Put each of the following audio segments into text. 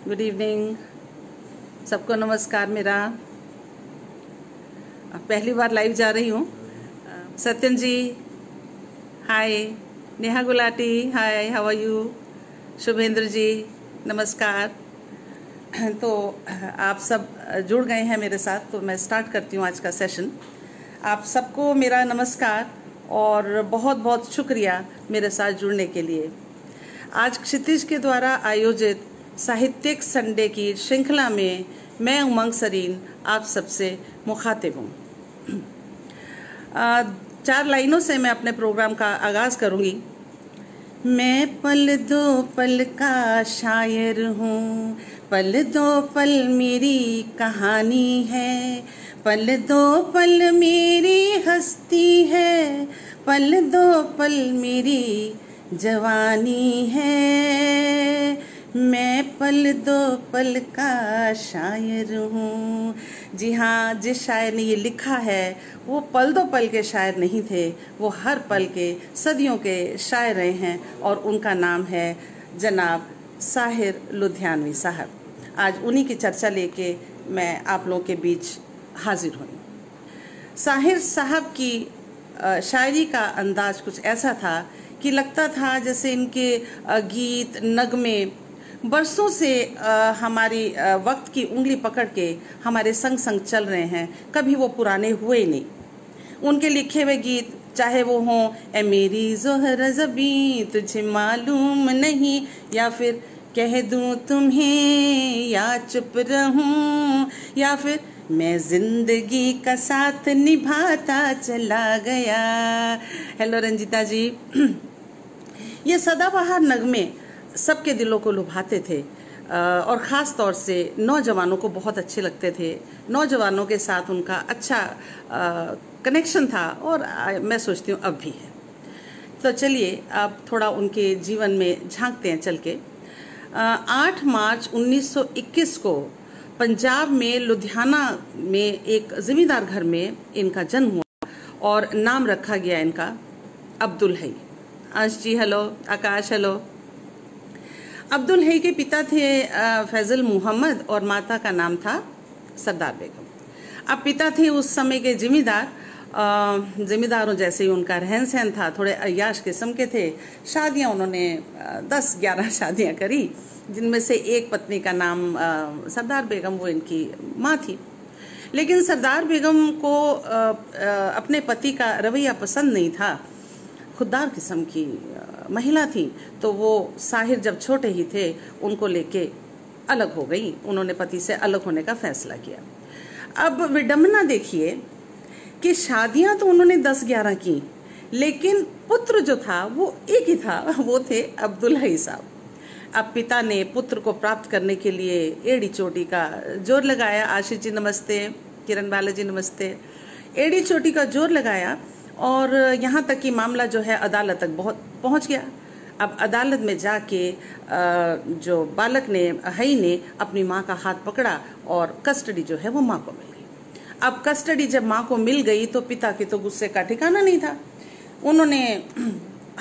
Good evening, सबको नमस्कार। मेरा पहली बार लाइव जा रही हूँ। सत्यन जी हाय, नेहा गुलाटी हाय, हाउ आर यू? शुभेंद्र जी नमस्कार। तो आप सब जुड़ गए हैं मेरे साथ, तो मैं स्टार्ट करती हूँ आज का सेशन। आप सबको मेरा नमस्कार और बहुत बहुत शुक्रिया मेरे साथ जुड़ने के लिए। आज क्षितिज के द्वारा आयोजित साहित्यिक संडे की श्रृंखला में मैं उमंग सरीन आप सबसे मुखातिब हूँ। 4 लाइनों से मैं अपने प्रोग्राम का आगाज करूँगी। मैं पल दो पल का शायर हूँ, पल दो पल मेरी कहानी है, पल दो पल मेरी हस्ती है, पल दो पल मेरी जवानी है। मैं पल दो पल का शायर हूँ। जी हाँ, जिस शायर ने ये लिखा है वो पल दो पल के शायर नहीं थे, वो हर पल के सदियों के शायर रहे हैं और उनका नाम है जनाब साहिर लुधियानवी साहब। आज उन्हीं की चर्चा लेके मैं आप लोगों के बीच हाजिर हुई। साहिर साहब की शायरी का अंदाज कुछ ऐसा था कि लगता था जैसे इनके गीत नगमे बरसों से हमारी वक्त की उंगली पकड़ के हमारे संग संग चल रहे हैं, कभी वो पुराने हुए ही नहीं। उनके लिखे हुए गीत चाहे वो हों ए मेरी ज़ोहरा ज़बीं तुझे मालूम नहीं, या फिर कह दूं तुम्हें या चुप रहूं, या फिर मैं जिंदगी का साथ निभाता चला गया। हेलो रंजीता जी। ये सदाबहार नगमे सबके दिलों को लुभाते थे और ख़ास तौर से नौजवानों को बहुत अच्छे लगते थे। नौजवानों के साथ उनका अच्छा कनेक्शन था और मैं सोचती हूँ अब भी है। तो चलिए अब थोड़ा उनके जीवन में झांकते हैं चल के। 8 मार्च 1921 को पंजाब में लुधियाना में एक ज़मींदार घर में इनका जन्म हुआ और नाम रखा गया इनका अब्दुल हई। अंश जी हेलो, आकाश हेलो। अब्दुल हई के पिता थे फैजल मोहम्मद और माता का नाम था सरदार बेगम। अब पिता थे उस समय के जिम्मेदारों जैसे ही उनका रहन सहन था, थोड़े अय्याश किस्म के थे। शादियां उन्होंने 10-11 शादियां करी, जिनमें से एक पत्नी का नाम सरदार बेगम, वो इनकी माँ थी। लेकिन सरदार बेगम को अपने पति का रवैया पसंद नहीं था। खुददार किस्म की महिला थी, तो वो साहिर जब छोटे ही थे उनको लेके अलग हो गई। उन्होंने पति से अलग होने का फैसला किया। अब विडंबना देखिए कि शादियां तो उन्होंने 10-11 की, लेकिन पुत्र जो था वो एक ही था, वो थे अब्दुल हई साहब। अब पिता ने पुत्र को प्राप्त करने के लिए एड़ी चोटी का जोर लगाया। आशीष जी नमस्ते, किरण बालाजी नमस्ते। एड़ी चोटी का जोर लगाया और यहाँ तक कि मामला जो है अदालत तक बहुत पहुँच गया। अब अदालत में जाके जो बालक ने हई ने अपनी माँ का हाथ पकड़ा और कस्टडी जो है वो माँ को मिल गई। अब कस्टडी जब माँ को मिल गई तो पिता के तो गुस्से का ठिकाना नहीं था। उन्होंने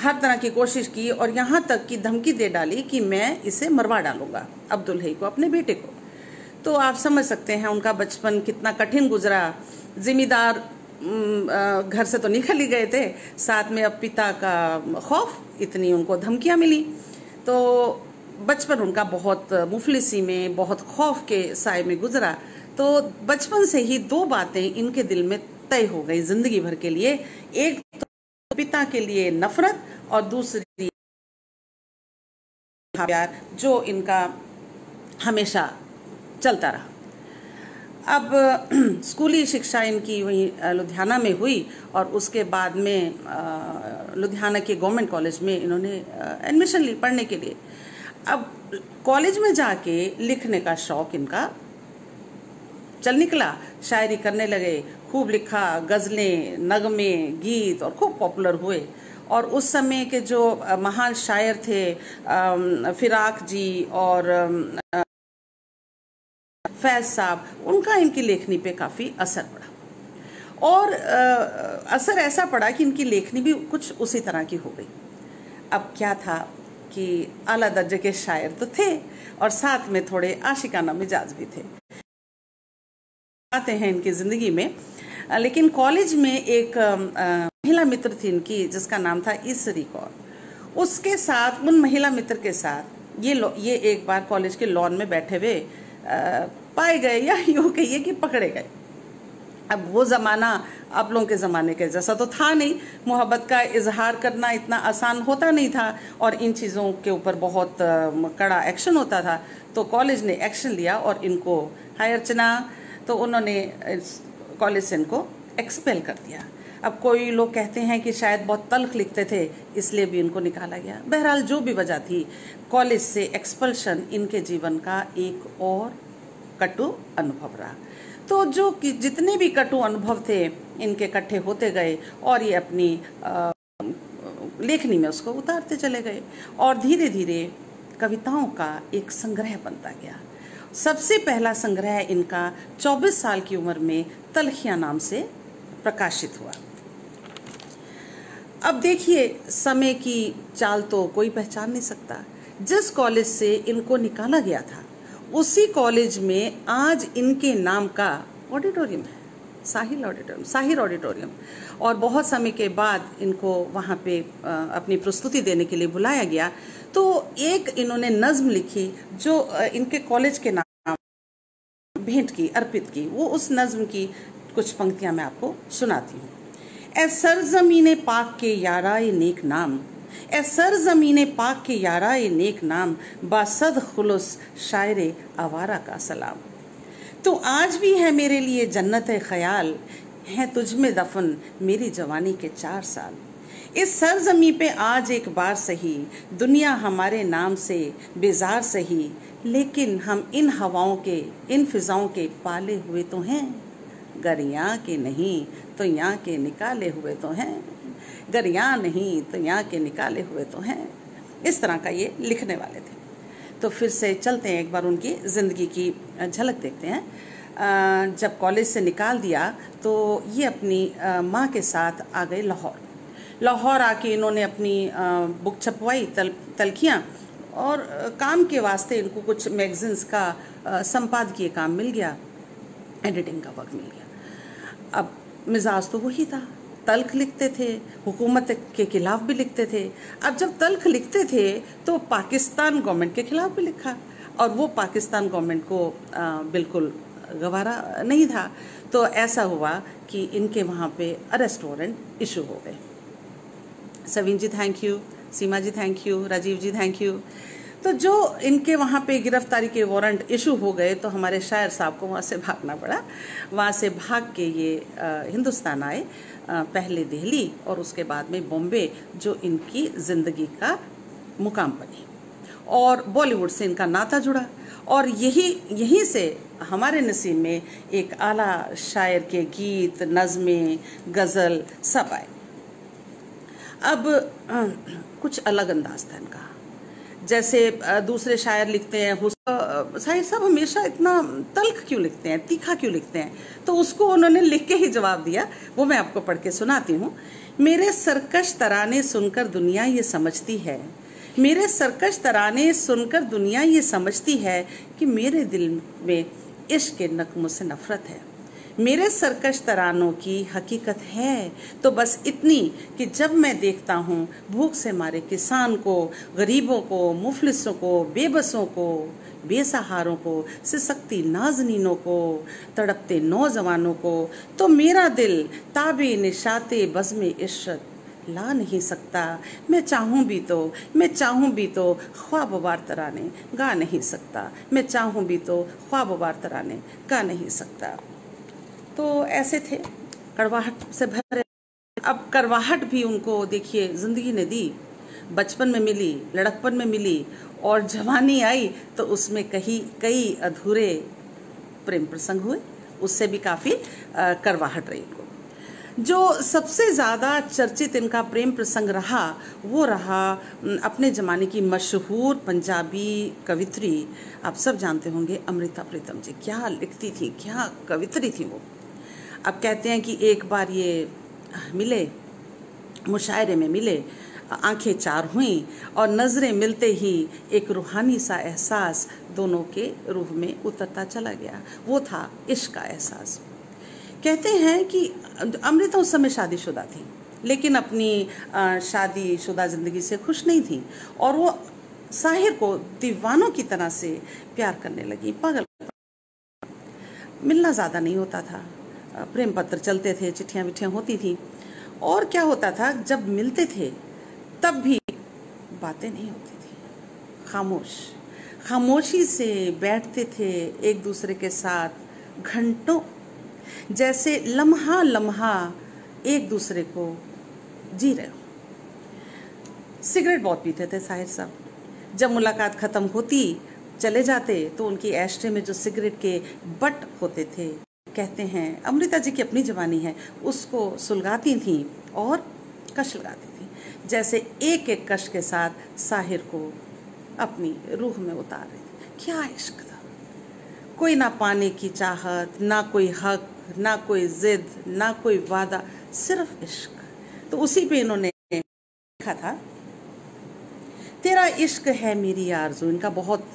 हर तरह की कोशिश की और यहाँ तक की धमकी दे डाली कि मैं इसे मरवा डालूंगा, अब्दुल हई को, अपने बेटे को। तो आप समझ सकते हैं उनका बचपन कितना कठिन गुजरा। जिम्मेदार घर से तो निकल ही गए थे, साथ में अब पिता का खौफ, इतनी उनको धमकियां मिली। तो बचपन उनका बहुत मुफलिसी में, बहुत खौफ के साए में गुजरा। तो बचपन से ही 2 बातें इनके दिल में तय हो गई जिंदगी भर के लिए। एक तो पिता के लिए नफरत और दूसरी प्यार, जो इनका हमेशा चलता रहा। अब स्कूली शिक्षा इनकी वहीं लुधियाना में हुई और उसके बाद में लुधियाना के गवर्नमेंट कॉलेज में इन्होंने एडमिशन ली पढ़ने के लिए। अब कॉलेज में जाके लिखने का शौक इनका चल निकला, शायरी करने लगे, खूब लिखा, गज़लें, नगमे, गीत, और खूब पॉपुलर हुए। और उस समय के जो महान शायर थे फिराक जी और फैज साहब, उनका इनकी लेखनी पे काफ़ी असर पड़ा और असर ऐसा पड़ा कि इनकी लेखनी भी कुछ उसी तरह की हो गई। अब क्या था कि आला दर्जे के शायर तो थे और साथ में थोड़े आशिकाना मिजाज भी थे। आते हैं इनकी ज़िंदगी में, लेकिन कॉलेज में एक महिला मित्र थी इनकी जिसका नाम था ईसरी कौर। उसके साथ, उन महिला मित्र के साथ ये एक बार कॉलेज के लॉन में बैठे हुए पाए गए, या यूँ कहिए कि पकड़े गए। अब वो ज़माना आप लोगों के ज़माने के जैसा तो था नहीं, मोहब्बत का इजहार करना इतना आसान होता नहीं था और इन चीज़ों के ऊपर बहुत कड़ा एक्शन होता था। तो कॉलेज ने एक्शन लिया और इनको हायर चुना, तो उन्होंने कॉलेज से इनको एक्सपेल कर दिया। अब कोई लोग कहते हैं कि शायद बहुत तल्ख लिखते थे इसलिए भी इनको निकाला गया। बहरहाल जो भी वजह थी, कॉलेज से एक्सपल्शन इनके जीवन का एक और कटु अनुभव रहा। तो जो कि जितने भी कटु अनुभव थे इनके इकट्ठे होते गए और ये अपनी लेखनी में उसको उतारते चले गए और धीरे धीरे कविताओं का एक संग्रह बनता गया। सबसे पहला संग्रह इनका 24 साल की उम्र में तलखियां नाम से प्रकाशित हुआ। अब देखिए, समय की चाल तो कोई पहचान नहीं सकता। जिस कॉलेज से इनको निकाला गया था उसी कॉलेज में आज इनके नाम का ऑडिटोरियम है, साहिर ऑडिटोरियम। और बहुत समय के बाद इनको वहाँ पे अपनी प्रस्तुति देने के लिए बुलाया गया। तो एक इन्होंने नज्म लिखी जो इनके कॉलेज के नाम भेंट की, अर्पित की। वो उस नज्म की कुछ पंक्तियां मैं आपको सुनाती हूँ। ए सरजमीने पाक के याराए नेक नाम, ए सरजमीने पाक के याराए नेक नाम, बासद खुलूस शायरे आवारा का सलाम। तो आज भी है मेरे लिए जन्नत ख्याल, है तुझ में दफन मेरी जवानी के 4 साल। इस सरजमी पे आज एक बार सही, दुनिया हमारे नाम से बेजार सही, लेकिन हम इन हवाओं के, इन फिजाओं के पाले हुए तो हैं, गर यहाँ के नहीं तो यहाँ के निकाले हुए तो हैं, गर यहाँ नहीं तो यहाँ के निकाले हुए तो हैं। इस तरह का ये लिखने वाले थे। तो फिर से चलते हैं, एक बार उनकी ज़िंदगी की झलक देखते हैं। जब कॉलेज से निकाल दिया तो ये अपनी माँ के साथ आ गए लाहौर आके इन्होंने अपनी बुक छपवाई, तलखियाँ, और काम के वास्ते इनको कुछ मैगजीन्स का संपादकीय काम मिल गया, एडिटिंग का वर्क मिल गया। अब मिजाज तो वही था, तल्ख लिखते थे, हुकूमत के खिलाफ भी लिखते थे। अब जब तल्ख लिखते थे तो पाकिस्तान गवर्नमेंट के खिलाफ भी लिखा, और वो पाकिस्तान गवर्नमेंट को बिल्कुल गवारा नहीं था। तो ऐसा हुआ कि इनके वहाँ पे अरेस्ट वारंट इशू हो गए। Saveen ji thank you, Seema ji thank you, Rajeev ji thank you. तो जो इनके वहाँ पे गिरफ्तारी के वारंट इशू हो गए तो हमारे शायर साहब को वहाँ से भागना पड़ा। वहाँ से भाग के ये हिंदुस्तान आए, पहले दिल्ली और उसके बाद में बॉम्बे, जो इनकी ज़िंदगी का मुकाम बनी, और बॉलीवुड से इनका नाता जुड़ा। और यहीं से हमारे नसीब में एक आला शायर के गीत, नज़में, गज़ल सब आए। अब कुछ अलग अंदाज था इनका। जैसे दूसरे शायर लिखते हैं, शायर साहब हमेशा इतना तल्ख क्यों लिखते हैं, तीखा क्यों लिखते हैं, तो उसको उन्होंने लिख के ही जवाब दिया। वो मैं आपको पढ़ के सुनाती हूँ। मेरे सरकश तराने सुनकर दुनिया ये समझती है, मेरे सरकश तराने सुनकर दुनिया ये समझती है कि मेरे दिल में इश्क के नगमों से नफरत है। मेरे सरकश तरानों की हकीकत है तो बस इतनी कि जब मैं देखता हूँ भूख से मारे किसान को, गरीबों को, मुफलिसों को, बेबसों को, बेसहारों को, सिसकती नाज़नीनों को, तड़पते नौजवानों को, तो मेरा दिल ताबे निशाते बज़्म इश्क ला नहीं सकता। मैं चाहूँ भी तो ख्वाब-वार तराने गा नहीं सकता। मैं चाहूँ भी तो ख्वाब-वार तराने गा नहीं सकता। तो ऐसे थे, कड़वाहट से भरे। अब कड़वाहट भी उनको देखिए ज़िंदगी ने दी, बचपन में मिली, लड़कपन में मिली, और जवानी आई तो उसमें कई अधूरे प्रेम प्रसंग हुए, उससे भी काफ़ी कड़वाहट रही इनको। जो सबसे ज़्यादा चर्चित इनका प्रेम प्रसंग रहा वो रहा अपने ज़माने की मशहूर पंजाबी कवित्री, आप सब जानते होंगे, अमृता प्रीतम जी। क्या लिखती थी, क्या कवित्री थी वो। अब कहते हैं कि एक बार ये मिले, मुशायरे में मिले आंखें चार हुईं और नज़रें मिलते ही एक रूहानी सा एहसास दोनों के रूह में उतरता चला गया। वो था इश्क का एहसास। कहते हैं कि अमृता उस समय शादीशुदा थी, लेकिन अपनी शादीशुदा ज़िंदगी से खुश नहीं थी और वो साहिर को दीवानों की तरह से प्यार करने लगी, पागल। मिलना ज़्यादा नहीं होता था, प्रेम पत्र चलते थे, चिट्ठियाँ विट्ठियाँ होती थी। और क्या होता था, जब मिलते थे तब भी बातें नहीं होती थी, खामोशी से बैठते थे एक दूसरे के साथ घंटों, जैसे लम्हा लम्हा एक दूसरे को जी रहे हो। सिगरेट बहुत पीते थे साहिर साहब। जब मुलाकात ख़त्म होती चले जाते तो उनकी एस्ट्रे में जो सिगरेट के बट होते थे, कहते हैं अमृता जी की अपनी जवानी है, उसको सुलगाती थी और कश लगाती थी, जैसे एक एक कश के साथ साहिर को अपनी रूह में उतार रही थी। क्या इश्क था, कोई ना पाने की चाहत, ना कोई हक, ना कोई जिद, ना कोई वादा, सिर्फ इश्क। तो उसी पे इन्होंने लिखा था, तेरा इश्क है मेरी आरज़ू। इनका बहुत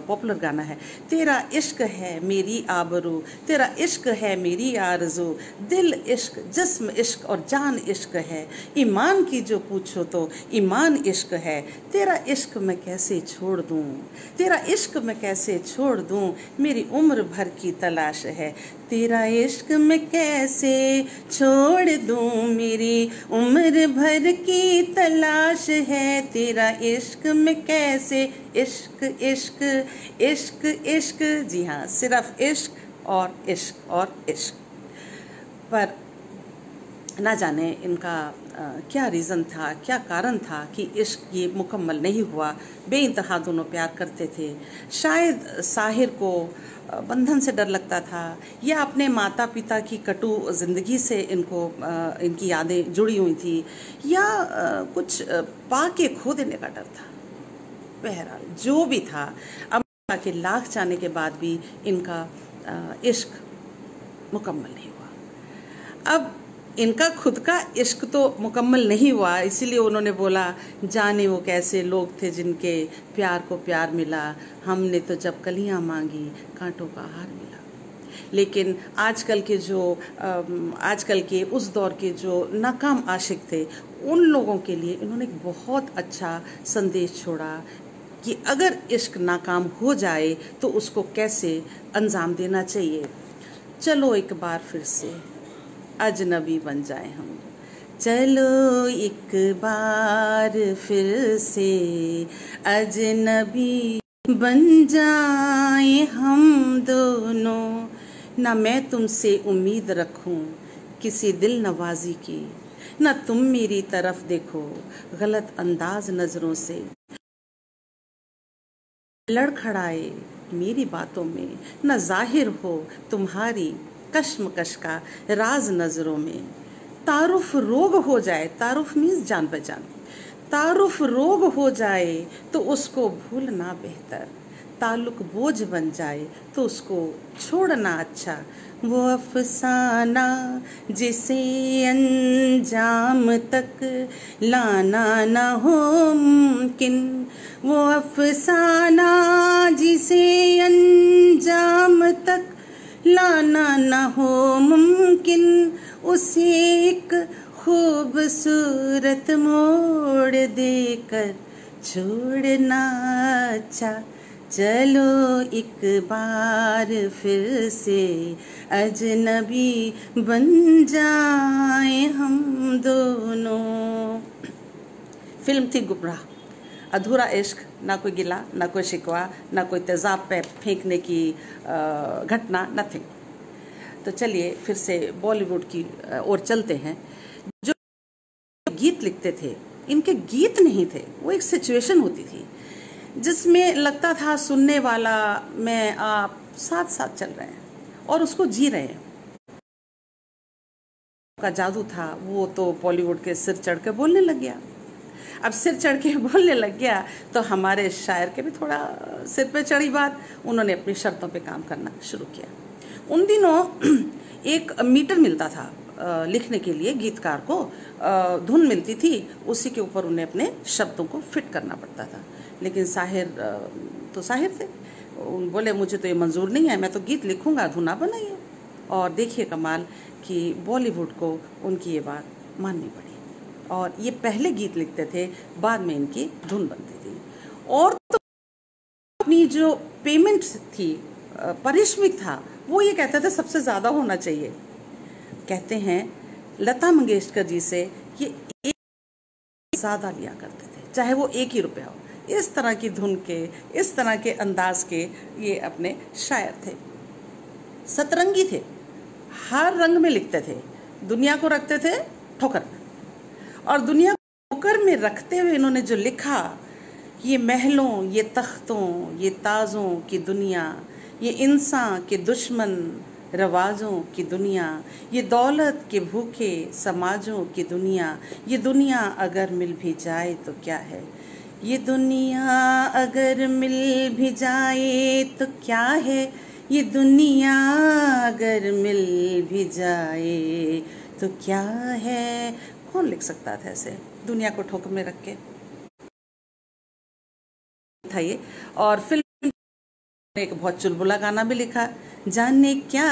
पॉपुलर गाना है। तेरा इश्क है मेरी आबरू, तेरा इश्क है मेरी आरज़ू, दिल इश्क, जिस्म इश्क और जान इश्क है, ईमान की जो पूछो तो ईमान इश्क है, तेरा इश्क मैं कैसे छोड़ दूँ, तेरा इश्क मैं कैसे छोड़ दूँ, मेरी उम्र भर की तलाश है, तेरा इश्क मैं कैसे छोड़ दूँ, मेरी उम्र भर की तलाश है, तेरा इश्क में कैसे, इश्क इश्क इश्क इश्क, जी हाँ, सिर्फ इश्क और इश्क और इश्क। पर ना जाने इनका क्या रीज़न था, क्या कारण था कि इश्क ये मुकम्मल नहीं हुआ। बेइंतहा दोनों प्यार करते थे। शायद साहिर को बंधन से डर लगता था, या अपने माता पिता की कटु ज़िंदगी से इनकी यादें जुड़ी हुई थी, या कुछ पाके खो देने का डर था। बहरहाल जो भी था, अमृता के लाख जाने के बाद भी इनका इश्क मुकम्मल नहीं हुआ। अब इनका खुद का इश्क तो मुकम्मल नहीं हुआ, इसीलिए उन्होंने बोला, जाने वो कैसे लोग थे जिनके प्यार को प्यार मिला, हमने तो जब कलियां मांगी कांटों का हार मिला। लेकिन आजकल के उस दौर के जो नाकाम आशिक थे, उन लोगों के लिए इन्होंने एक बहुत अच्छा संदेश छोड़ा कि अगर इश्क नाकाम हो जाए तो उसको कैसे अंजाम देना चाहिए। चलो एक बार फिर से अजनबी बन जाए हम, चलो एक बार फिर से अजनबी बन जाए हम दोनों, ना मैं तुमसे उम्मीद रखूं किसी दिल नवाजी की, ना तुम मेरी तरफ देखो गलत अंदाज नजरों से, लड़खड़ाए मेरी बातों में न जाहिर हो तुम्हारी कश्मकश का राज नजरों में, तारुफ रोग हो जाए, तारुफ मीन्स जान पहचान, तारुफ रोग हो जाए तो उसको भूलना बेहतर, ताल्लुक बोझ बन जाए तो उसको छोड़ना अच्छा, वो अफसाना जिसे अंजाम तक लाना ना हो मुमकिन, वो अफसाना जिसे अंजाम तक लाना ना हो मुमकिन, उसे एक खूबसूरत मोड़ देकर छोड़ना अच्छा, चलो एक बार फिर से अजनबी बन जाए हम दोनों। फिल्म थी गुमराह। अधूरा इश्क, ना कोई गिला, ना कोई शिकवा, ना कोई तेजाब पे फेंकने की घटना, नथिंग। तो चलिए फिर से बॉलीवुड की ओर चलते हैं। जो गीत लिखते थे, इनके गीत नहीं थे, वो एक सिचुएशन होती थी जिसमें लगता था सुनने वाला मैं आप साथ साथ चल रहे हैं और उसको जी रहे हैं। का जादू था, वो तो बॉलीवुड के सिर चढ़ के बोलने लग गया। अब सिर चढ़ के बोलने लग गया तो हमारे शायर के भी थोड़ा सिर पे चढ़ी बात, उन्होंने अपनी शर्तों पे काम करना शुरू किया। उन दिनों एक मीटर मिलता था लिखने के लिए गीतकार को धुन मिलती थी, उसी के ऊपर उन्हें अपने शब्दों को फिट करना पड़ता था। लेकिन साहिर तो साहिर थे, बोले मुझे तो ये मंजूर नहीं है, मैं तो गीत लिखूंगा, धुन आप बनाइए। और देखिए कमाल कि बॉलीवुड को उनकी ये बात माननी पड़ी और ये पहले गीत लिखते थे, बाद में इनकी धुन बनती थी। और तो अपनी जो पेमेंट थी, पारिश्रमिक था, वो ये कहते थे सबसे ज़्यादा होना चाहिए। कहते हैं लता मंगेशकर जी से ये एक ज़्यादा लिया करते थे, चाहे वो 1 ही रुपया हो। इस तरह की धुन के, इस तरह के अंदाज के ये अपने शायर थे। सतरंगी थे, हर रंग में लिखते थे, दुनिया को रखते थे ठोकर में, और दुनिया को ठोकर में रखते हुए इन्होंने जो लिखा, ये महलों, ये तख्तों, ये ताजों की दुनिया, ये इंसान के दुश्मन रवाजों की दुनिया, ये दौलत के भूखे समाजों की दुनिया, ये दुनिया अगर मिल भी जाए तो क्या है, ये दुनिया अगर मिल भी जाए तो क्या है, ये दुनिया अगर मिल भी जाए तो क्या है। कौन लिख सकता था ऐसे, दुनिया को ठोकर में रख के था ये। और फिल्म एक बहुत चुलबुला गाना भी लिखा, जाने क्या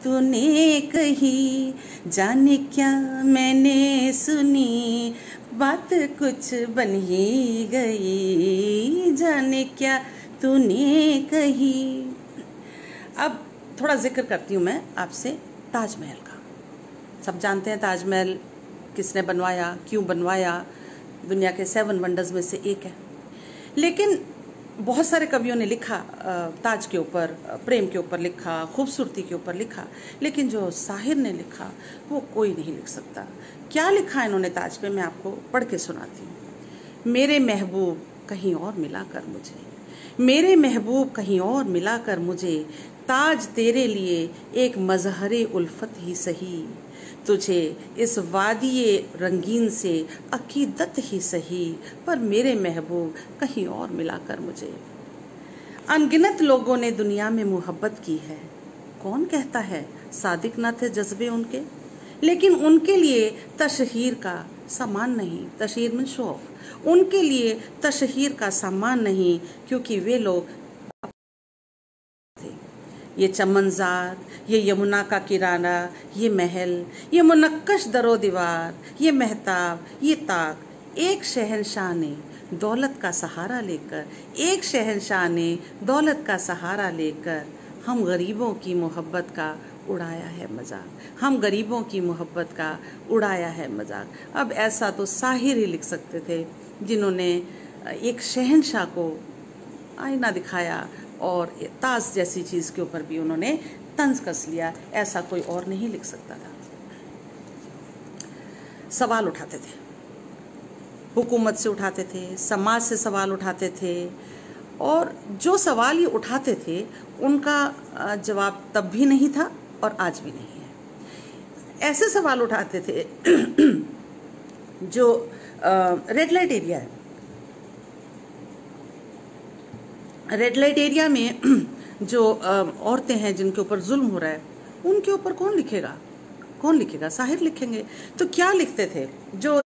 तूने कही, जाने क्या मैंने सुनी, बात कुछ बन ही गई, जाने क्या तूने कही। अब थोड़ा जिक्र करती हूँ मैं आपसे ताजमहल का। सब जानते हैं ताजमहल किसने बनवाया, क्यों बनवाया, दुनिया के 7 वंडर्स में से एक है। लेकिन बहुत सारे कवियों ने लिखा ताज के ऊपर, प्रेम के ऊपर लिखा, खूबसूरती के ऊपर लिखा, लेकिन जो साहिर ने लिखा वो कोई नहीं लिख सकता। क्या लिखा इन्होंने ताज पे, मैं आपको पढ़ के सुनाती हूँ। मेरे महबूब कहीं और मिला कर मुझे, मेरे महबूब कहीं और मिला कर मुझे, ताज तेरे लिए एक मजहरे उल्फत ही सही, तुझे इस वादिये रंगीन से अकीदत ही सही, पर मेरे महबूब कहीं और मिलाकर मुझे। अनगिनत लोगों ने दुनिया में मोहब्बत की है, कौन कहता है सादिक न थे जज्बे उनके, लेकिन उनके लिए तशहीर का सामान नहीं, तशहीर में शो ऑफ, उनके लिए तशहीर का सामान नहीं, क्योंकि वे लोग ये चमनजार, ये यमुना का किराना, ये महल, ये मुनक्कश दरो दीवार, ये महताब, ये ताक, एक शहंशाह ने दौलत का सहारा लेकर, एक शहंशाह ने दौलत का सहारा लेकर हम गरीबों की मोहब्बत का उड़ाया है मजाक, हम गरीबों की मोहब्बत का उड़ाया है मजाक। अब ऐसा तो साहिर ही लिख सकते थे, जिन्होंने एक शहंशाह को आईना दिखाया और ताज जैसी चीज़ के ऊपर भी उन्होंने तंज कस लिया। ऐसा कोई और नहीं लिख सकता था। सवाल उठाते थे, हुकूमत से उठाते थे, समाज से सवाल उठाते थे, और जो सवाल ये उठाते थे उनका जवाब तब भी नहीं था और आज भी नहीं है। ऐसे सवाल उठाते थे जो रेड लाइट एरिया है, रेड लाइट एरिया में जो औरतें हैं जिनके ऊपर जुल्म हो रहा है, उनके ऊपर कौन लिखेगा, कौन लिखेगा, साहिर लिखेंगे। तो क्या लिखते थे, जो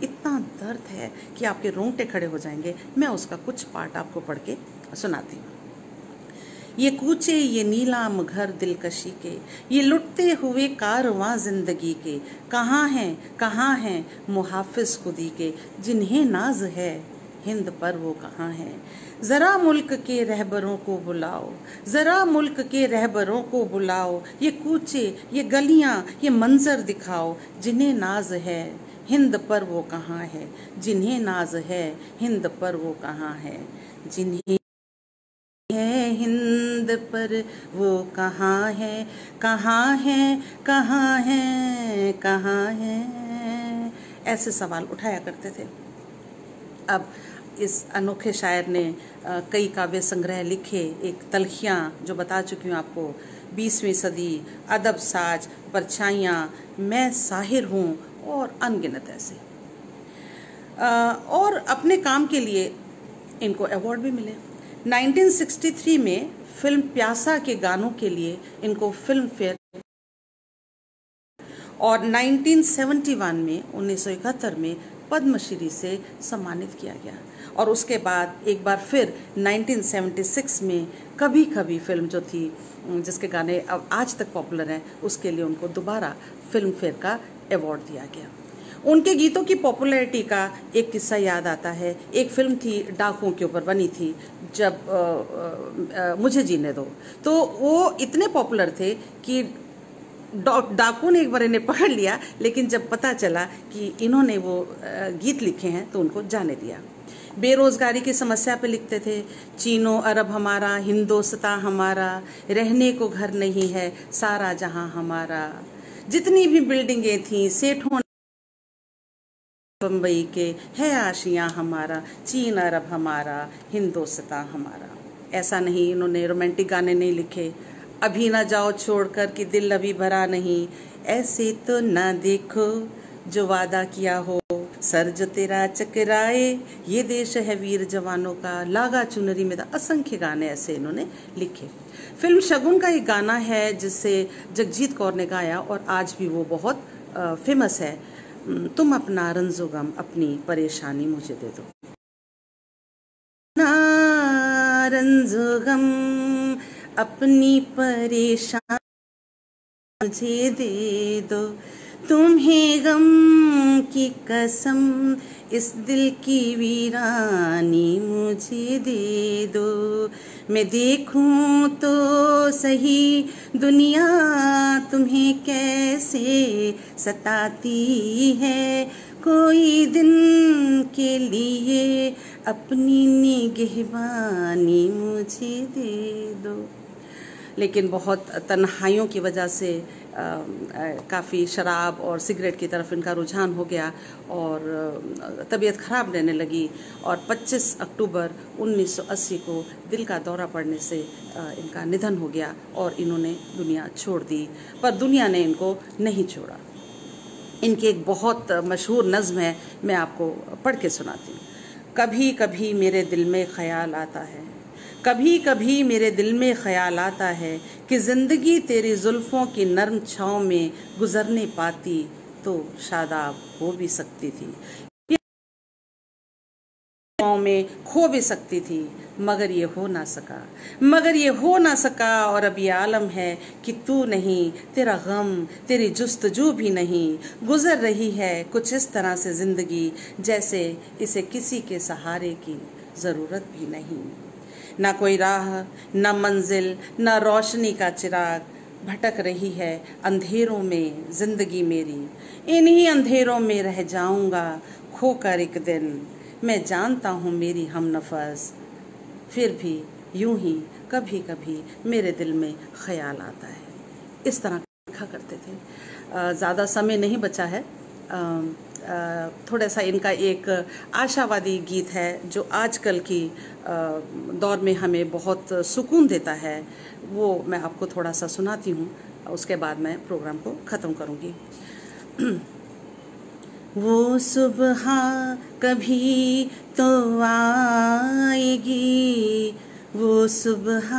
इतना दर्द है कि आपके रोंगटे खड़े हो जाएंगे। मैं उसका कुछ पार्ट आपको पढ़ के सुनाती हूँ। ये कूचे, ये नीलाम घर दिलकशी के, ये लुटते हुए कारवां जिंदगी के, कहाँ हैं मुहाफिज खुदी के, जिन्हें नाज है हिंद पर वो कहाँ हैं। ज़रा मुल्क के रहबरों को बुलाओ, ज़रा मुल्क के रहबरों को बुलाओ, ये कूचे, ये गलियां, ये मंजर दिखाओ, जिन्हें नाज है हिंद पर वो कहाँ है, जिन्हें नाज है हिंद पर वो कहाँ है, जिन्हें है हिंद पर वो कहाँ है, कहाँ है, कहाँ है, कहाँ है। ऐसे सवाल उठाया करते थे। अब इस अनोखे शायर ने कई काव्य संग्रह लिखे, एक तलखियाँ जो बता चुकी हूँ आपको, 20वीं सदी, अदब साज, परछाइयाँ, मैं साहिर हूँ, और अनगिनत ऐसे। और अपने काम के लिए इनको अवार्ड भी मिले। 1963 में फिल्म प्यासा के गानों के लिए इनको फिल्म फेयर और 1971 में 1971 में पद्मश्री से सम्मानित किया गया। और उसके बाद एक बार फिर 1976 में कभी कभी फिल्म जो थी, जिसके गाने अब आज तक पॉपुलर हैं, उसके लिए उनको दोबारा फिल्म फेयर का अवार्ड दिया गया। उनके गीतों की पॉपुलैरिटी का एक किस्सा याद आता है। एक फिल्म थी, डाकुओं के ऊपर बनी थी, जब मुझे जीने दो, तो वो इतने पॉपुलर थे कि डाकुओं ने एक बार इन्हें पकड़ लिया, लेकिन जब पता चला कि इन्होंने वो गीत लिखे हैं तो उनको जाने दिया। बेरोजगारी की समस्या पे लिखते थे, चीनो अरब हमारा, हिंदोस्तां हमारा, रहने को घर नहीं है, सारा जहां हमारा। जितनी भी बिल्डिंगें थी सेठों बम्बई के, है आशियां हमारा, चीन अरब हमारा, हिंदोस्तां हमारा। ऐसा नहीं, इन्होंने रोमांटिक गाने नहीं लिखे। अभी ना जाओ छोड़कर कि दिल अभी भरा नहीं, ऐसे तो ना देखो जो वादा किया हो, सर जो तेरा चकराए, ये देश है वीर जवानों का, लागा चुनरी में। असंख्य गाने ऐसे इन्होंने लिखे। फिल्म शगुन का एक गाना है जिसे जगजीत कौर ने गाया और आज भी वो बहुत फेमस है, तुम अपना रंजो गम अपनी परेशानी मुझे दे दो। ना रंजो गम अपनी परेशानी मुझे दे दो, तुम्हें गम की कसम इस दिल की वीरानी मुझे दे दो। मैं देखूं तो सही दुनिया तुम्हें कैसे सताती है, कोई दिन के लिए अपनी निगहबानी मुझे दे दो। लेकिन बहुत तन्हाइयों की वजह से काफ़ी शराब और सिगरेट की तरफ इनका रुझान हो गया और तबीयत ख़राब रहने लगी और 25 अक्टूबर 1980 को दिल का दौरा पड़ने से इनका निधन हो गया और इन्होंने दुनिया छोड़ दी। पर दुनिया ने इनको नहीं छोड़ा। इनकी एक बहुत मशहूर नज़्म है, मैं आपको पढ़ के सुनाती हूँ। कभी कभी मेरे दिल में ख्याल आता है, कभी कभी मेरे दिल में ख्याल आता है कि ज़िंदगी तेरी जुल्फ़ों की नर्म छाँव में गुजरने पाती तो शादाब हो भी सकती थी, में खो भी सकती थी, मगर ये हो ना सका, मगर ये हो ना सका। और अब ये आलम है कि तू नहीं, तेरा गम, तेरी जुस्तजू भी नहीं, गुजर रही है कुछ इस तरह से ज़िंदगी जैसे इसे किसी के सहारे की ज़रूरत भी नहीं। ना कोई राह, ना मंजिल, ना रोशनी का चिराग, भटक रही है अंधेरों में ज़िंदगी मेरी, इन्हीं अंधेरों में रह जाऊंगा खोकर एक दिन। मैं जानता हूँ मेरी हमनफस, फिर भी यूं ही कभी कभी मेरे दिल में ख्याल आता है। इस तरह लिखा करते थे। ज़्यादा समय नहीं बचा है। थोड़ा सा इनका एक आशावादी गीत है जो आजकल की दौर में हमें बहुत सुकून देता है, वो मैं आपको थोड़ा सा सुनाती हूँ, उसके बाद मैं प्रोग्राम को ख़त्म करूँगी। वो सुबह कभी तो आएगी, वो सुबह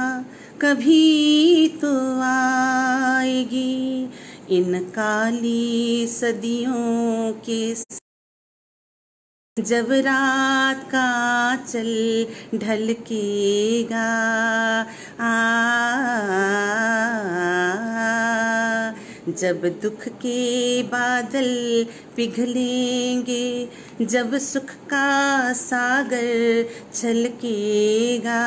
कभी तो आएगी, इन काली सदियों के जब रात का चल ढलकेगा। जब दुख के बादल पिघलेंगे, जब सुख का सागर छलकेगा,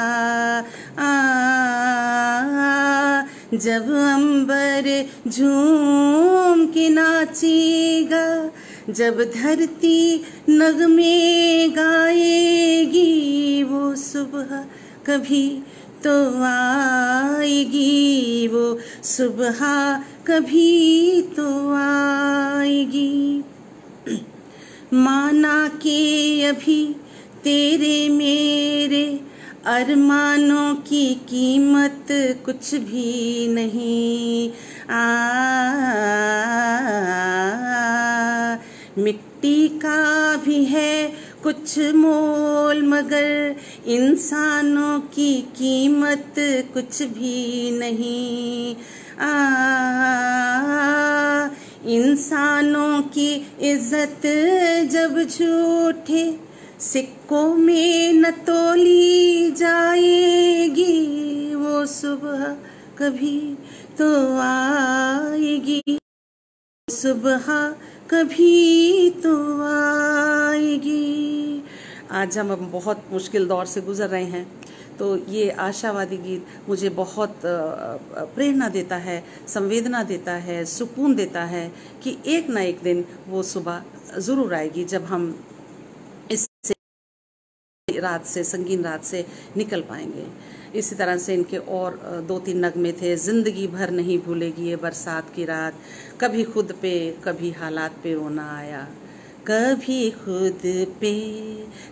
जब अंबर झूम के नाचेगा, जब धरती नगमे गाएगी, वो सुबह कभी तो आएगी, वो सुबह कभी तो आएगी। माना के अभी तेरे मेरे अरमानों की कीमत कुछ भी नहीं, मिट्टी का भी है कुछ मोल, मगर इंसानों की कीमत कुछ भी नहीं। आ, इंसानों की इज्जत जब झूठे सिक्कों में न तोली जाएगी, वो सुबह कभी तो आएगी, सुबह कभी तो आएगी। आज हम बहुत मुश्किल दौर से गुजर रहे हैं, तो ये आशावादी गीत मुझे बहुत प्रेरणा देता है, संवेदना देता है, सुकून देता है कि एक ना एक दिन वो सुबह ज़रूर आएगी जब हम इस रात से, संगीन रात से निकल पाएंगे। इसी तरह से इनके और 2-3 नगमे थे। जिंदगी भर नहीं भूलेगी ये बरसात की रात, कभी खुद पे कभी हालात पे रोना आया, कभी खुद पे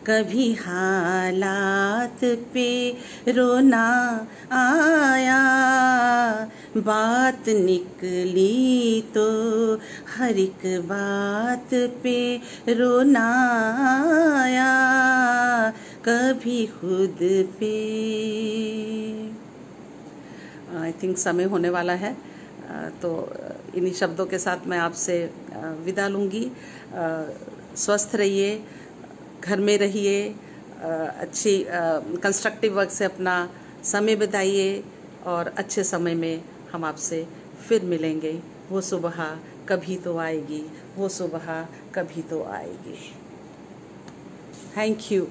कभी हालात पे रोना आया, बात निकली तो हर एक बात पे रोना आया, कभी खुद पे। आई थिंक समय होने वाला है, तो इन्हीं शब्दों के साथ मैं आपसे विदा लूँगी। स्वस्थ रहिए, घर में रहिए, अच्छी कंस्ट्रक्टिव वर्क से अपना समय बिताइए और अच्छे समय में हम आपसे फिर मिलेंगे। वो सुबह कभी तो आएगी, वो सुबह कभी तो आएगी। Thank you.